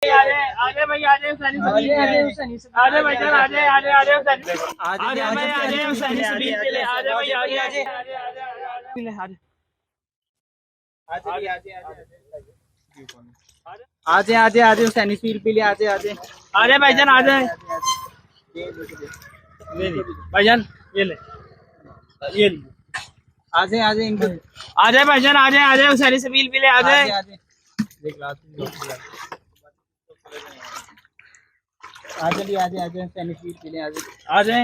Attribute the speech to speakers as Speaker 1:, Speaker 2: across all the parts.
Speaker 1: آجے بھائی آجے حسینی سبیل آجے بھائی جان آجے آجے آجے حسینی آجے بھائی آجے حسینی سبیل کے لیے آجے بھائی آجے آجے
Speaker 2: آجے آجے آجے حسینی سبیل کے لیے آجے آجے
Speaker 1: آجے بھائی جان آجے بھائی جان یہ لے یہ
Speaker 2: آجے آجے
Speaker 1: آجے بھائی جان آجے آجے حسینی سبیل کے لیے آجے
Speaker 2: آجے بھی آجے آجے حسینی سبیل کے لیے آجے
Speaker 1: آجے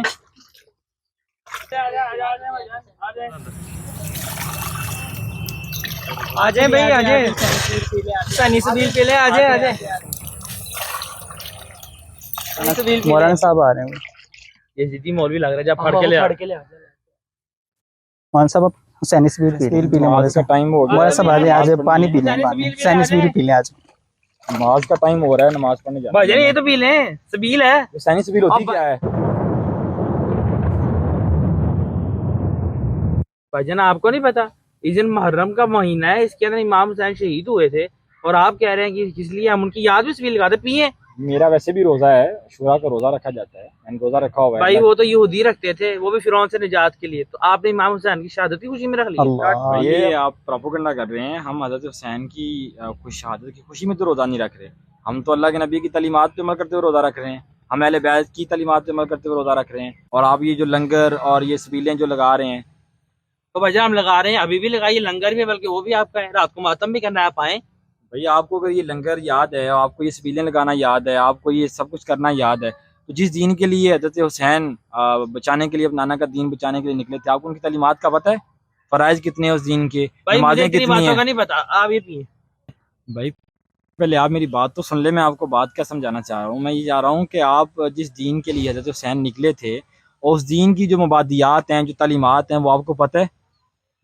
Speaker 1: آجے بھائی آجے حسینی سبیل کے لیے آجے آجے
Speaker 2: مولانا صاحب آ رہے ہیں
Speaker 1: یہ سیدھی مولوی لگ رہا ہے جب پھڑ کے لے
Speaker 2: مولانا صاحب حسینی سبیل پی لیں مولانا صاحب ٹائم ہو گیا مولانا صاحب آجے آجے پانی پی لیں حسینی سبیل پی لیں آج
Speaker 3: نماز کا ٹائم ہو رہا ہے، نماز پڑھنے جانا
Speaker 1: بھائی جان یہ تو پی لیں سبیل ہے
Speaker 3: حسینی سبیل ہوتی کیا ہے؟
Speaker 1: بھائی جان آپ کو نہیں پتا اس دن محرم کا مہینہ ہے، اس کے اندر امام حسین شہید ہوئے تھے اور آپ کہہ رہے ہیں کہ اس لیے ہم ان کی یاد میں سبیل لگاتے پیئیں
Speaker 3: میرا ویسے بھی روزہ ہے، شورا کا روزہ رکھا جاتا ہے، میں نے روزہ رکھا ہوا ہے
Speaker 1: بھائی وہ تو یہودی رکھتے تھے، وہ بھی فرعون سے نجات کے لیے، تو آپ نے امام حسین کی شہادت کی خوشی میں رکھ لی
Speaker 3: یہ آپ پراپوگنڈا کر رہے ہیں. ہم حضرت حسین کی شہادت کی خوشی میں تو روزہ نہیں رکھ رہے، ہم تو اللہ کے نبی کی تعلیمات پہ عمل کرتے ہوئے روزہ رکھ رہے ہیں، ہم اہل بیت کی تعلیمات پہ عمل کرتے ہوئے روزہ رکھ رہے ہیں. اور آپ یہ جو لنگر اور یہ سبیلیں جو لگا رہے ہیں
Speaker 1: تو بھائی جان ہم لگا رہے ہیں، ابھی بھی لگائیے لنگر بھی، بلکہ وہ بھی آپ کا ہے، رات کو ماتم بھی کرنا ہے آپ آئیں.
Speaker 3: بھئی آپ کو اگر یہ لنگر یاد ہے، آپ کو یہ سبیلیں لگانا یاد ہے، آپ کو یہ سب کچھ کرنا یاد ہے، تو جس دین کے لیے حضرت حسین بچانے کے لیے، نانا کا دین بچانے کے لیے نکلے تھے، آپ کو ان کی تعلیمات کا پتہ ہے؟ فرائض کتنے ہیں اس دین کے،
Speaker 1: بھائی مجھے
Speaker 3: نمازیں
Speaker 1: اتنی
Speaker 3: کتنی
Speaker 1: باتوں
Speaker 3: ہیں؟
Speaker 1: کا نہیں پتا، آپ یہ پیئیں.
Speaker 3: بھائی پہلے آپ میری بات تو سن لے، میں آپ کو بات کیا سمجھانا چاہ رہا ہوں. میں یہ چاہ رہا ہوں کہ آپ جس دین کے لیے حضرت حسین نکلے تھے، اور اس دین کی جو مبادیات ہیں، جو تعلیمات ہیں، وہ آپ کو پتہ ہے؟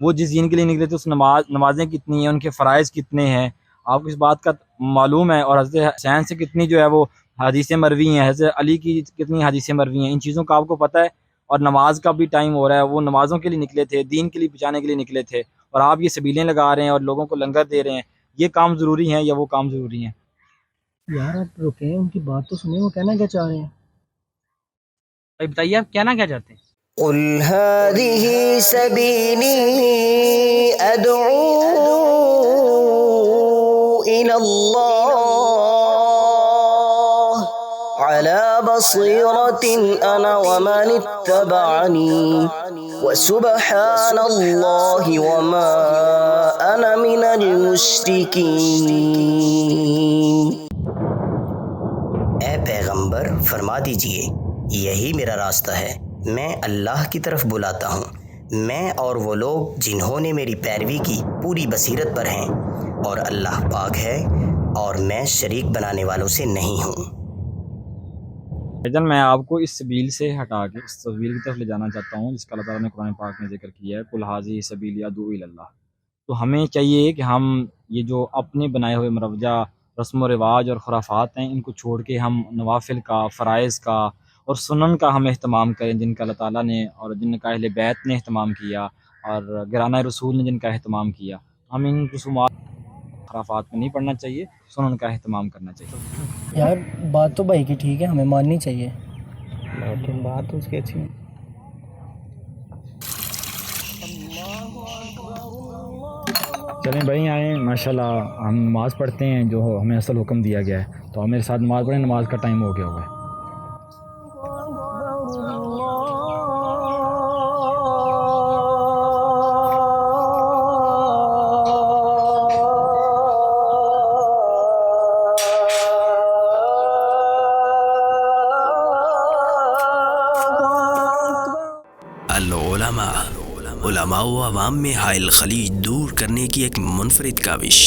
Speaker 3: وہ جس دین کے لیے نکلے تھے اس نمازیں کتنی ہیں، ان کے فرائض کتنے ہیں، آپ کو اس بات کا معلوم ہے؟ اور حضرت حسین سے کتنی جو ہے وہ حدیثیں مروی ہیں، حضرت علی کی کتنی حدیثیں مروی ہیں، ان چیزوں کا آپ کو پتہ ہے؟ اور نماز کا بھی ٹائم ہو رہا ہے، وہ نمازوں کے لیے نکلے تھے، دین کے لیے بچانے کے لیے نکلے تھے، اور آپ یہ سبیلیں لگا رہے ہیں اور لوگوں کو لنگر دے رہے ہیں. یہ کام ضروری ہیں یا وہ کام ضروری ہیں؟
Speaker 2: یار آپ رکیں، ان کی بات تو سنیں، وہ کہنا کیا چاہ رہے ہیں.
Speaker 1: بھائی بتائیے آپ کہنا کیا چاہتے ہیں؟
Speaker 4: قل هذه سبيلي أدعو إلى الله على بصيرة أنا ومن اتبعني وسبحان الله وما أنا من المشركين. اے پیغمبر فرما دیجئے یہی میرا راستہ ہے، میں اللہ کی طرف بلاتا ہوں، میں اور وہ لوگ جنہوں نے میری پیروی کی پوری بصیرت پر ہیں، اور اللہ پاک ہے اور میں شریک بنانے والوں سے نہیں ہوں.
Speaker 3: میں آپ کو اس سبیل سے ہٹا کے اس سبیل کی طرف لے جانا چاہتا ہوں جس کا اللہ تعالیٰ نے قرآن پاک میں ذکر کیا ہے، قل ھذہ سبیلی ادعو الی اللہ. تو ہمیں چاہیے کہ ہم یہ جو اپنے بنائے ہوئے مروجہ رسم و رواج اور خرافات ہیں، ان کو چھوڑ کے ہم نوافل کا، فرائض کا اور سنن کا ہم اہتمام کریں، جن کا اللہ تعالیٰ نے اور جن کا اہل بیت نے اہتمام کیا، اور گرانہ رسول نے جن کا اہتمام کیا. ہم ان رسومات خرافات میں نہیں پڑھنا چاہیے، سنن کا اہتمام کرنا چاہیے.
Speaker 2: یار بات تو بھائی کی ٹھیک ہے، ہمیں ماننی چاہیے، بات تو اس کی اچھی ہے.
Speaker 3: چلیں بھائی آئیں، ماشاءاللہ ہم نماز پڑھتے ہیں جو ہمیں اصل حکم دیا گیا ہے، تو ہم میرے ساتھ نماز پڑھیں، نماز کا ٹائم ہو گیا ہوا ہے.
Speaker 4: العلماء، علماء و عوام میں حائل خلیج دور کرنے کی ایک منفرد کاوش.